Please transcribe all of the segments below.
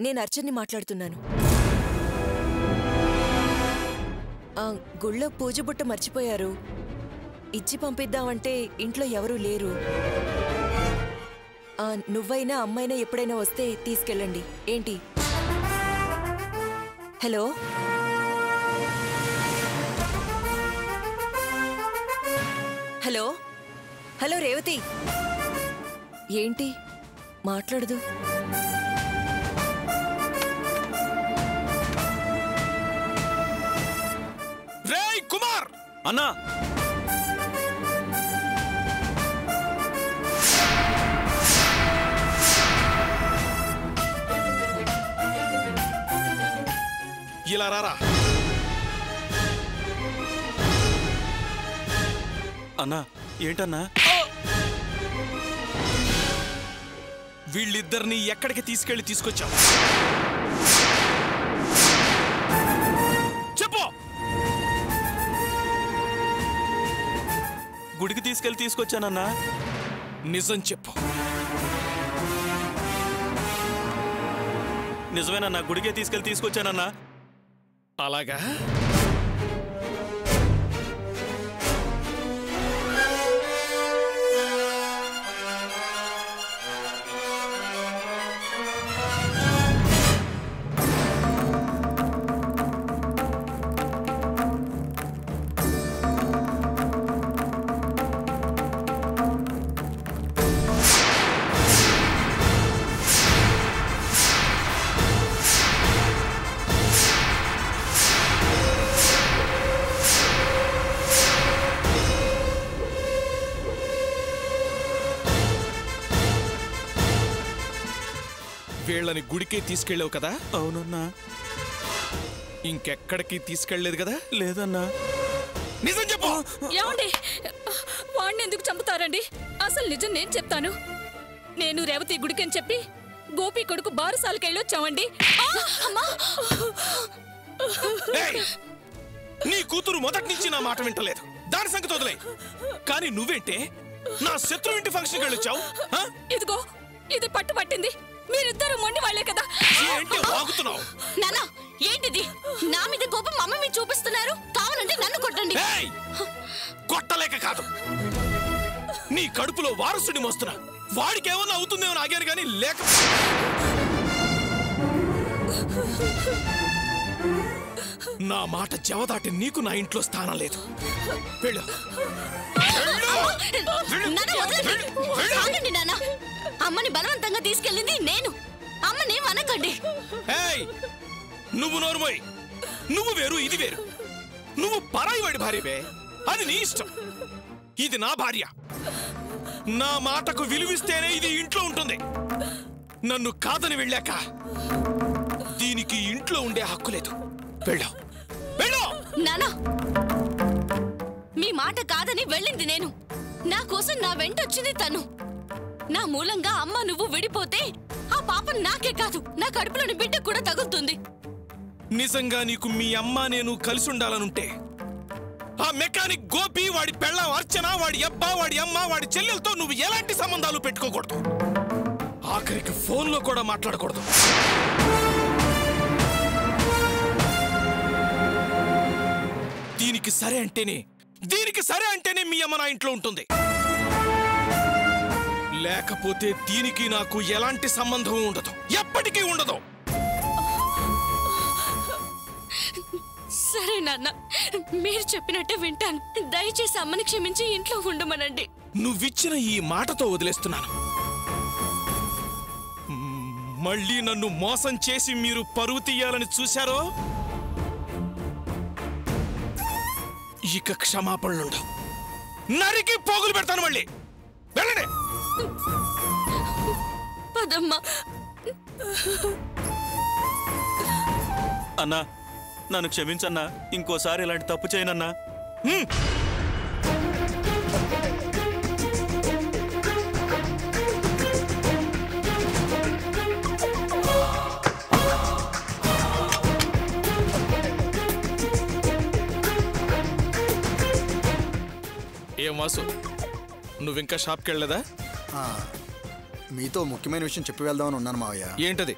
నేను అర్చన్ని మాట్లాడుతున్నాను. గుళ్ళో పూజ బుట్ట మర్చిపోయారు. ఇచ్చి పంపిద్దామంటే ఇంట్లో ఎవరూ లేరు. నువ్వైనా అమ్మైనా ఎప్పుడైనా వస్తే తీసుకెళ్ళండి. ఏంటి? హలో హలో హలో రేవతి, ఏంటి మాట్లాడదు? రేయ్ కుమార్ అన్నా, ఇలా రారా. అన్నా ఏంటన్నా? వీళ్ళిద్దరిని ఎక్కడికి తీసుకొచ్చావు? చెప్పు. గుడికి తీసుకొచ్చానన్నా. నిజం చెప్పు. నిజమేనన్నా, గుడికే తీసుకొచ్చానన్నా. అలాగా? వీళ్ళని గుడికే తీసుకెళ్ళావు కదా? అవునన్నా. ఇంకెక్కడికి తీసుకెళ్లేదు కదా? లేదన్నా. నిజం చెప్పు. ఏమండి, వాడిని ఎందుకు చంపుతారండి? అసలు నిజం నేను చెప్తాను. నేను రేవతి గుడికి అని చెప్పి గోపి కొడుకు బారసాలకి వెళ్ళొచ్చామండి. నీ కూతురు మొదటి నుంచి నా మాట వింటలేదు. దాని సంగతి వదిలే. కానీ నువ్వేంటే నా శత్రు ఇంటి ఫంక్షన్కి వెళ్ళొచ్చావు? ఇదిగో ఇది పట్టుబట్టింది. మీరిద్దరు మొండి వాళ్లే కదా. ఏంటి వాగుతున్నావు? నాన్న, ఏంటిది? నా మీద కోపం అమ్మ మీద చూపిస్తున్నారు. కావాలంటే నన్ను కొట్టండి. కొట్టలేక కాదు, నీ కడుపులో వారసుని మోస్తున్నా. వాడికేమన్నా అవుతుందేమో ఆగాను కానీ లేక. నా మాట జవదాటి నీకు నా ఇంట్లో స్థానం లేదు. వెళ్ళు. నాన్న, అమ్మని బలవంతంగా తీసుకెళ్ళింది నేను. అమ్మని వనకండి. నువ్వు నోరుమోయ్. నువ్వు వేరు, ఇది వేరు. నువ్వు పరాయి వాడి భార్యవే, అది నీ ఇష్టం. ఇది నా భార్య. నా మాటకు విలువిస్తేనే ఇది ఇంట్లో ఉంటుంది. నన్ను కాదని వెళ్ళాక దీనికి ఇంట్లో ఉండే హక్కు లేదు. వెళ్ళు. నానా, మీ మాట కాదని వెళ్ళింది నేను. నా కోసం నా వెంట వచ్చింది తను. నా మూలంగా అమ్మ నువ్వు విడిపోతే ఆ పాపం నాకే కాదు, నా కడుపులోని బిడ్డ కూడా తగులుతుంది. నిజంగా నీకు మీ అమ్మ నేను కలిసి ఉండాలనుంటే ఆ మెకానిక్ గోపి, వాడి పెళ్ళం అర్చన, వాడి అబ్బా, వాడి అమ్మ, వాడి చెల్లెలతో నువ్వు ఎలాంటి సంబంధాలు పెట్టుకోకూడదు. ఆఖరికి ఫోన్లో కూడా మాట్లాడకూడదు. దీనికి సరే అంటేనే మీ అమ్మ నా ఇంట్లో ఉంటుంది. లేకపోతే దీనికి నాకు ఎలాంటి సంబంధం ఉండదు, ఎప్పటికీ ఉండదు. సరే నాన్న, మీరు చెప్పినట్టే వింటాను. దయచేసి అమ్మని క్షమించి ఇంట్లో ఉండమనండి. నువ్విచ్చిన ఈ మాటతో వదిలేస్తున్నాను. మళ్ళీ నన్ను మోసం చేసి మీరు పరువు తీయాలని చూశారో ఇక క్షమాపణలుండవు. నరికి పోగులు పెడతాను. మళ్ళీ వెళ్ళండి. పదమ్మా. అన్నా, నన్ను క్షమించన్నా. ఇంకోసారి ఇలాంటి తప్పు చేయనన్నా. ఏం వాసు, నువ్వింకా షాప్కి వెళ్ళలేదా? మీతో ముఖ్యమైన విషయం చెప్పి వెళ్దామని ఉన్నాను మావయ్య. ఏంటది?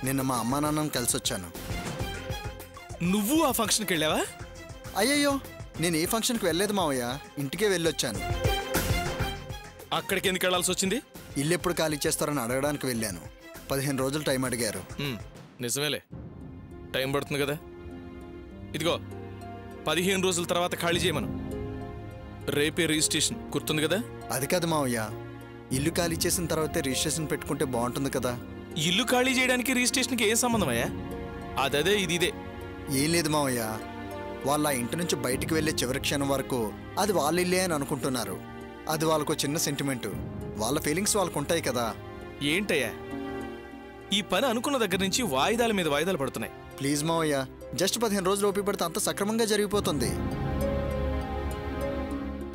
నిన్న మా అమ్మా నాన్నని కలిసి వచ్చాను. నువ్వు ఆ ఫంక్షన్కి వెళ్ళావా? అయ్యయ్యో, నేను ఏ ఫంక్షన్కి వెళ్ళలేదు మావయ్య, ఇంటికే వెళ్ళొచ్చాను. అక్కడికి ఎందుకు వెళ్ళాల్సి వచ్చింది? ఇల్లు ఎప్పుడు ఖాళీ చేస్తారని అడగడానికి వెళ్ళాను. 15 రోజులు టైం అడిగారు. నిజమేలే, టైం పడుతుంది కదా. ఇదిగో 15 రోజుల తర్వాత ఖాళీ చేయమను. రేపే రిజిస్ట్రేషన్, గుర్తుంది కదా? అది కాదు మావయ్య, ఇల్లు ఖాళీ చేసిన తర్వాతే రిజిస్ట్రేషన్ పెట్టుకుంటే బాగుంటుంది కదా. ఇల్లు ఖాళీ చేయడానికి రిజిస్ట్రేషన్కి ఏం సంబంధమయ్యా? అదే ఇదే. ఏం లేదు మావయ్య, వాళ్ళ ఇంటి నుంచి బయటికి వెళ్ళే చివరి క్షణం వరకు అది వాళ్ళ ఇల్లే అని అనుకుంటున్నారు. అది వాళ్ళకు చిన్న సెంటిమెంటు. వాళ్ళ ఫీలింగ్స్ వాళ్ళకు ఉంటాయి కదా. ఏంటయ్యా ఈ పని? అనుకున్న దగ్గర నుంచి వాయిదాల మీద వాయిదాలు పడుతున్నాయి. ప్లీజ్ మావయ్య, జస్ట్ 15 రోజులు ఓపిక పడితే అంత సక్రమంగా జరిగిపోతుంది.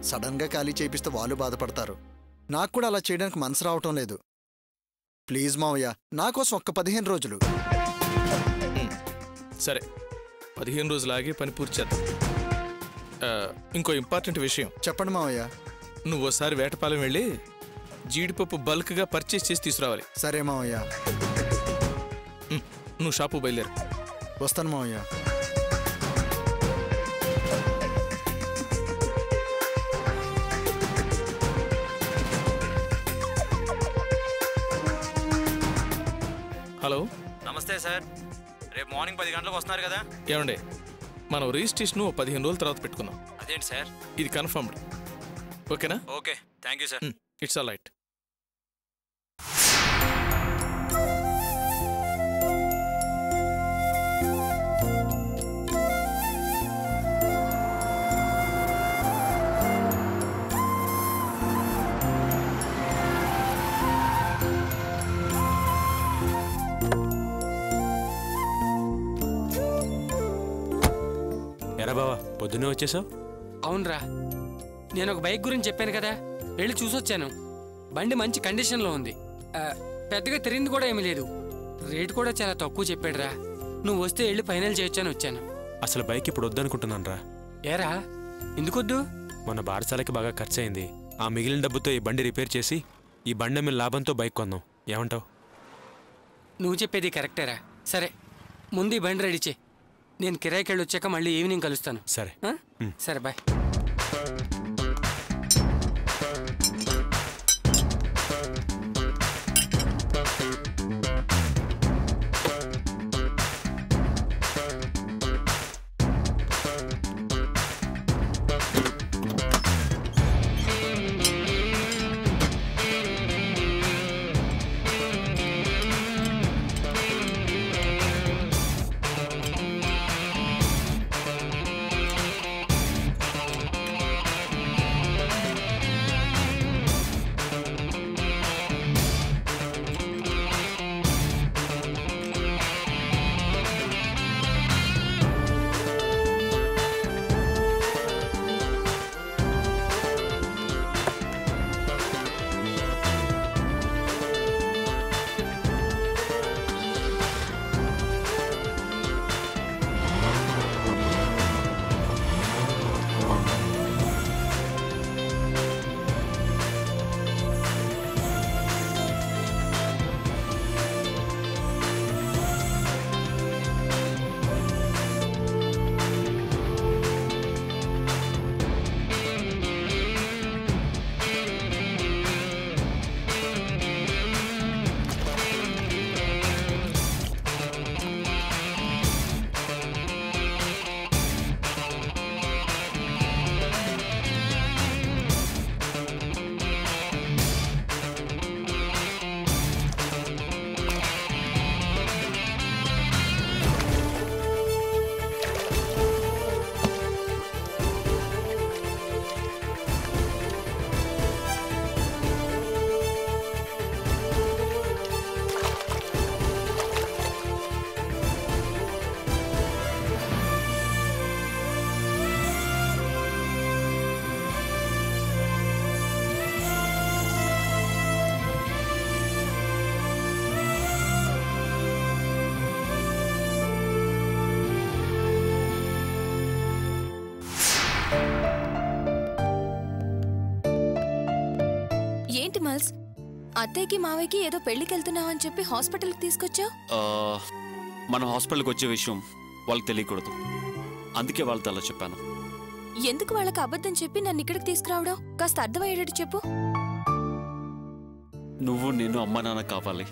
సడన్గా ఖాళీ చేయిస్తే వాళ్ళు బాధపడతారు. నాకు కూడా అలా చేయడానికి మనసు రావటం లేదు. ప్లీజ్ మావయ్య, నా కోసం ఒక్క 15 రోజులు. సరే, 15 రోజులు ఆగి పని పూర్తి చేద్దాం. ఇంకో ఇంపార్టెంట్ విషయం చెప్పండి మావయ్య. నువ్వు ఓసారి వేటపాలెం వెళ్ళి జీడిపప్పు బల్క్గా పర్చేస్ చేసి తీసుకురావాలి. సరే మావయ్య. నువ్వు షాపు బయలుదేరు. వస్తాను మావయ్య. హలో, నమస్తే సార్. రేపు మార్నింగ్ 10 గంటలకు వస్తున్నారు కదా? ఏమండి, మనం రిజిస్ట్రేషన్ 15 రోజుల తర్వాత పెట్టుకుందాం. అదేంటి సార్? ఇది కన్ఫర్మ్డ్. ఓకేనా? Okay, thank you sir. It's all right. ఎరా బావా, పొద్దున్నే వచ్చేసావు? అవునరా, నేను ఒక బైక్ గురించి చెప్పాను కదా, వెళ్ళి చూసొచ్చాను. బండి మంచి కండిషన్లో ఉంది. పెద్దగా తిరిగింది కూడా ఏమీ లేదు. రేటు కూడా చాలా తక్కువ చెప్పాడురా. నువ్వు వస్తే వెళ్ళి ఫైనల్ చేయొచ్చని వచ్చాను. అసలు బైక్ ఇప్పుడు వద్దనుకుంటున్నాను రా. ఏరా, ఎందుకొద్దు? మన బారసాలకి బాగా ఖర్చు అయింది. ఆ మిగిలిన డబ్బుతో ఈ బండి రిపేర్ చేసి ఈ బండి మీద లాభంతో బైక్ కొందాం. ఏమంటావు? నువ్వు చెప్పేది కరెక్టేరా. సరే, ముందు ఈ బండి రెడీ చేయి. నేను కిరాయికి వెళ్ళి వచ్చాక మళ్ళీ ఈవినింగ్ కలుస్తాను. సరే. సరే, బాయ్. అత్తయ్యకి మావయ్యకి ఏదో పెళ్లికి వెళ్తున్నావని చెప్పి హాస్పిటల్కి తీసుకొచ్చావు. మనం హాస్పిటల్కి వచ్చే విషయం వాళ్ళకి తెలియకూడదు, అందుకే వాళ్ళతో అలా చెప్పాను. ఎందుకు వాళ్ళకి అబద్ధం చెప్పి నన్ను ఇక్కడికి తీసుకురావడం? కాస్త అర్థమయ్యేటట్టు చెప్పు. నువ్వు నేను అమ్మ నాన్న కావాలి,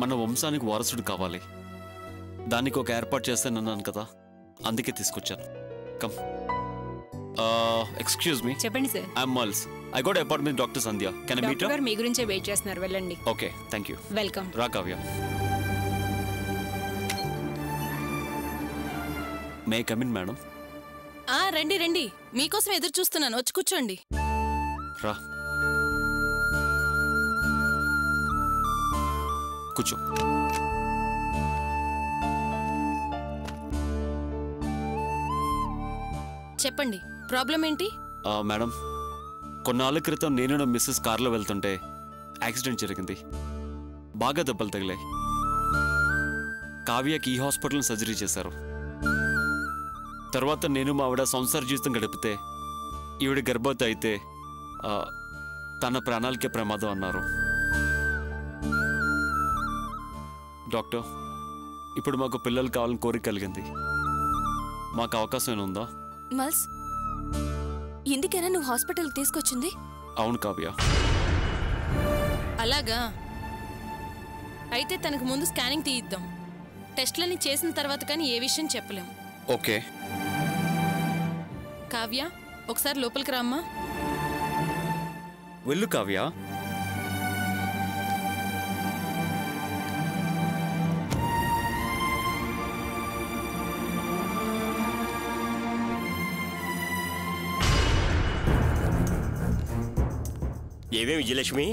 మన వంశానికి వారసుడు కావాలి, దానికి ఒక ఏర్పాటు చేస్తానన్నాను కదా, అందుకే తీసుకొచ్చాను. కమ్. Excuse me. చెప్పండి సార్. ఐఎమ్ మల్స్. I got appointment doctor Sandhya. Can I meet her? మీ గురించే వెయిట్ చేస్తున్నారు, వెళ్ళండి. Okay, thank you. వెల్కమ్. రా Kavya. May come in madam? రండి రండి, మీకోసం ఎదురు చూస్తున్నాను, వచ్చి కూర్చోండి. రా కూర్చో. చెప్పండి, ప్రాబ్లం ఏంటి? మేడం, కొన్నాళ్ళ క్రితం నేను మిస్సెస్ కార్లో వెళ్తుంటే యాక్సిడెంట్ జరిగింది. బాగా దెబ్బలు తగిలాయి. కావ్యకి ఈ హాస్పిటల్ సర్జరీ చేశారు. తర్వాత నేను మా ఆవిడ సంసార జీవితం గడిపితే ఈవిడ గర్భవతి అయితే తన ప్రాణాలకే ప్రమాదం అన్నారు. డాక్టర్, ఇప్పుడు మాకు పిల్లలు కావాలని కోరిక కలిగింది. మాకు అవకాశం ఏమైనా ఉందా? మల్స్, ఇందుకేనా నువ్వు హాస్పిటల్కి తీసుకొచ్చింది? అవును కావ్య. అలాగా, అయితే తనకు ముందు స్కానింగ్ తీయిద్దాం. టెస్ట్లని చేసిన తర్వాత కానీ ఏ విషయం చెప్పలేం. ఓకే. కావ్య, ఒకసారి లోపలికి రామ్మా. వెళ్ళు కావ్య. ఏమే విజయలక్ష్మి,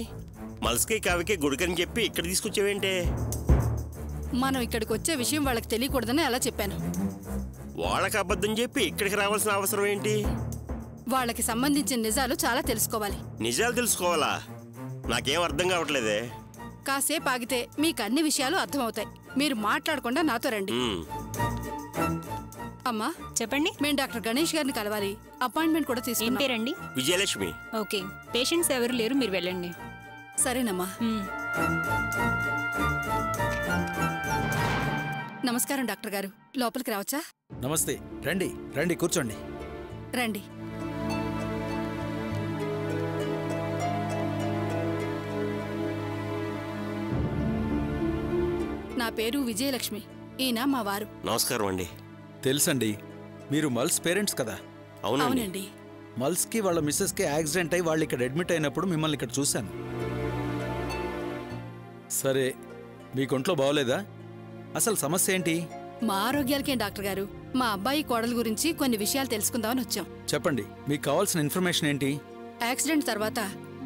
మల్స్కి కావ్యకి గుడికని చెప్పి ఇక్కడ తీసుకొచ్చావేంటే? మనం ఇక్కడికి వచ్చే విషయం వాళ్ళకి తెలియకూడదని అలా చెప్పాను. వాళ్ళకి అబద్ధం చెప్పి ఇక్కడికి రావాల్సిన అవసరం ఏంటి? వాళ్ళకి సంబంధించిన నిజాలు చాలా తెలుసుకోవాలి. నిజాలు తెలుసుకోవాలా? నాకేం అర్థం కావట్లేదే. కాసేపు ఆగితే మీకు అన్ని విషయాలు అర్థమవుతాయి. మీరు మాట్లాడకుండా నాతో రండి. అమ్మా చెప్పండి. మేము డాక్టర్ గణేష్ గారిని కలవాలి, అపాయింట్మెంట్ కూడా తీసుకున్నాం. పేరండి? విజయలక్ష్మి. ఓకే, పేషెంట్స్ ఎవరు లేరు, మీరు వెళ్ళండి. సరేనమ్మా. నమస్కారం డాక్టర్ గారు, లోపలికి రావచ్చా? నమస్తే, రండి రండి, కూర్చోండి. రండి. నా పేరు విజయలక్ష్మి, ఈయన మా వారు. నమస్కారం అండి. తెలుసండి, మీరు మల్స్ పేరెంట్స్ కదా? అవునండి. మల్స్కి వాళ్ళ మిస్సెస్కి యాక్సిడెంట్ అయి వాళ్ళు ఇక్కడ అడ్మిట్ అయినప్పుడు మిమ్మల్ని ఇక్కడ చూశాను. సరే, మీకు ఒంట్లో బాగోలేదా? అసలు సమస్య ఏంటి? మా ఆరోగ్యాలకేం డాక్టర్ గారు, మా అబ్బాయి కోడల గురించి కొన్ని విషయాలు తెలుసుకుందామని వచ్చాం. చెప్పండి, మీకు కావాల్సిన ఇన్ఫర్మేషన్ ఏంటి? యాక్సిడెంట్ తర్వాత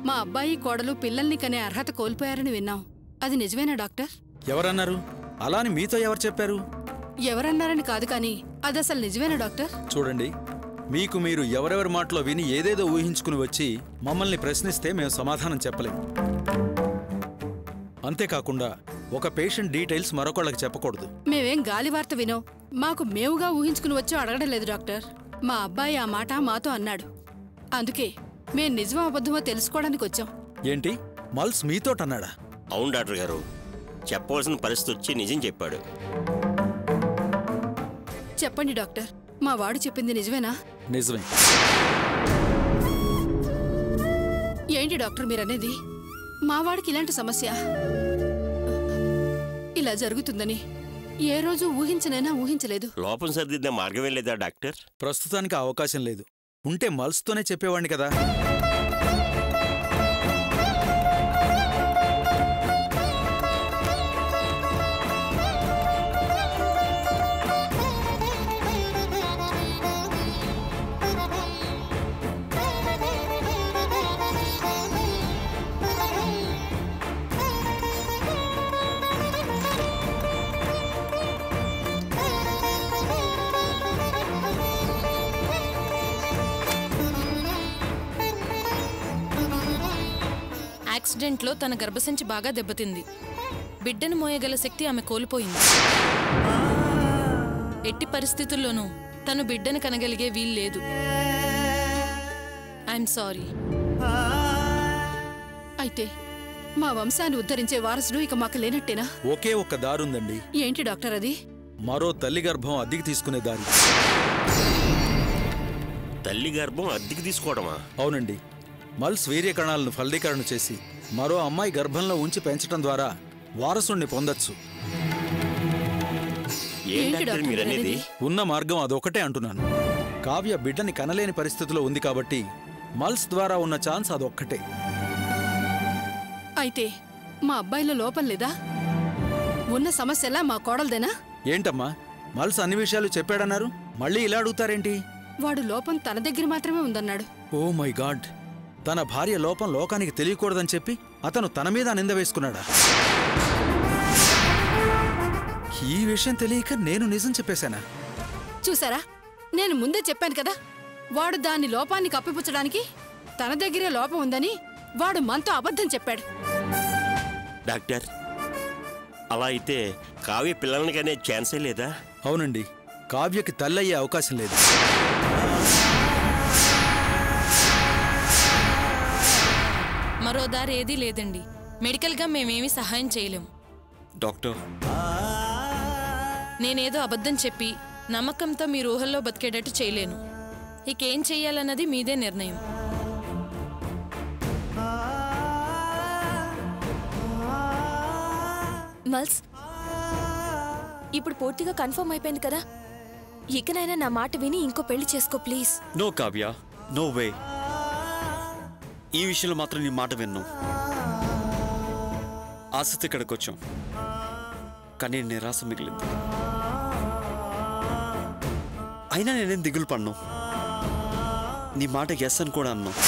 మా అబ్బాయి కోడలు పిల్లల్ని కనే అర్హత కోల్పోయారని విన్నాం. అది నిజమేనా డాక్టర్? ఎవరన్నారు? అలా అని మీతో ఎవరు చెప్పారు? ఎవరన్నారని కాదు కానీ అది అసలు నిజమేనా డాక్టర్? చూడండి, మీకు మీరు ఎవరెవరి మాటలో విని ఏదేదో ఊహించుకుని వచ్చి మమ్మల్ని ప్రశ్నిస్తే మేము సమాధానం చెప్పలేం. అంతేకాకుండా ఒక పేషెంట్ డీటెయిల్స్ మరొకళ్ళకి చెప్పకూడదు. మేమేం గాలి వార్త వినో, మాకు మేవుగా ఊహించుకుని వచ్చో అడగడం లేదు డాక్టర్. మా అబ్బాయి ఆ మాట మాతో అన్నాడు, అందుకే మేం నిజమో అబద్ధమో తెలుసుకోవడానికి వచ్చాం. ఏంటి, మల్స్ మీతోటన్నాడా? అవును డాక్టర్ గారు, చెప్పవలసిన పరిస్థితి వచ్చి నిజం చెప్పాడు. చెప్పండి డాక్టర్, మా వాడు చెప్పింది నిజమేనా? నిజమే. ఏంటి డాక్టర్ మీరనేది? మా వాడికి ఇలాంటి సమస్య ఇలా జరుగుతుందని ఏ రోజు ఊహించనైనా ఊహించలేదు. లోపం సరిదిద్దే మార్గమే లేదా డాక్టర్? ప్రస్తుతానికి అవకాశం లేదు. ఉంటే మల్స్తోనే చెప్పేవాడిని కదా. యాక్సిడెంట్లో తన గర్భసంచి బాగా దెబ్బతింది. బిడ్డను మోయగల శక్తి ఆమె కోల్పోయింది. ఎట్టి పరిస్థితుల్లోనూ తను బిడ్డను కనగలిగే వీల్లేదు. I'm sorry. అయితే మా వంశాన్ని ఉద్ధరించే వారసుడు ఇక మాకు లేనట్టేనా? ఒకే ఒక్క దారుందండి. ఏంటి డాక్టర్ అది? మరో తల్లి గర్భం అద్దెకి తీసుకునే దారి. తల్లి గర్భం అద్దెకి తీసుకోవడమా? అవునండి. మల్స్ వీర్యకణాలను ఫలదీకరణ చేసి మరో అమ్మాయి గర్భంలో ఉంచి పెంచడం ద్వారా వారసుణ్ణి పొందొచ్చు. ఉన్న మార్గం అదొకటే అంటున్నాను. కావ్య బిడ్డని కనలేని పరిస్థితిలో ఉంది కాబట్టి మల్స్ ద్వారా ఉన్న ఛాన్స్ అదొక్కటే. అయితే మా అబ్బాయిలో లోపం లేదా? ఉన్న సమస్యలా మా కోడలదేనా? ఏంటమ్మా, మల్స్ అన్ని విషయాలు చెప్పాడన్నారు, మళ్ళీ ఇలా అడుగుతారేంటి? వాడు లోపం తన దగ్గర మాత్రమే ఉందన్నాడు. ఓ మై గాడ్, తన భార్య లోపం లోకానికి తెలియకూడదని చెప్పి అతను తన మీద నింద వేసుకున్నాడా? ఈ విషయం తెలియక నేను నిజం చెప్పేశానా? చూసారా, నేను ముందే చెప్పాను కదా, వాడు దాని లోపాన్ని కప్పిపుచ్చడానికి తన దగ్గరే లోపం ఉందని వాడు మనతో అబద్ధం చెప్పాడు. డాక్టర్, అలా అయితే కావ్య పిల్లల్ని కనే ఛాన్సే లేదా? అవునండి, కావ్యకి తల్లయ్యే అవకాశం లేదు. మరో దారి ఏదీ లేదండి. మెడికల్గా మేమేమీ సహాయం చేయలేం. డాక్టర్, నేనేదో అబద్ధం చెప్పి నమ్మకంతో మీ ఊహల్లో బతికేటట్టు చేయలేను. ఇకేం చెయ్యాలన్నది మీదే నిర్ణయం. మల్స్, ఇప్పుడు పూర్తిగా కన్ఫర్మ్ అయిపోయింది కదా, ఇకనైనా నా మాట విని ఇంకో పెళ్లి చేసుకో please. No Kavya, no way. ఈ విషయంలో మాత్రం నీ మాట విన్ను. ఆసక్తి ఇక్కడికి వచ్చాం, కానీ నిరాశ మిగిలింది. అయినా నేనేం దిగులు పడ్ను. నీ మాట ఎస్ అని కూడా అన్నాను.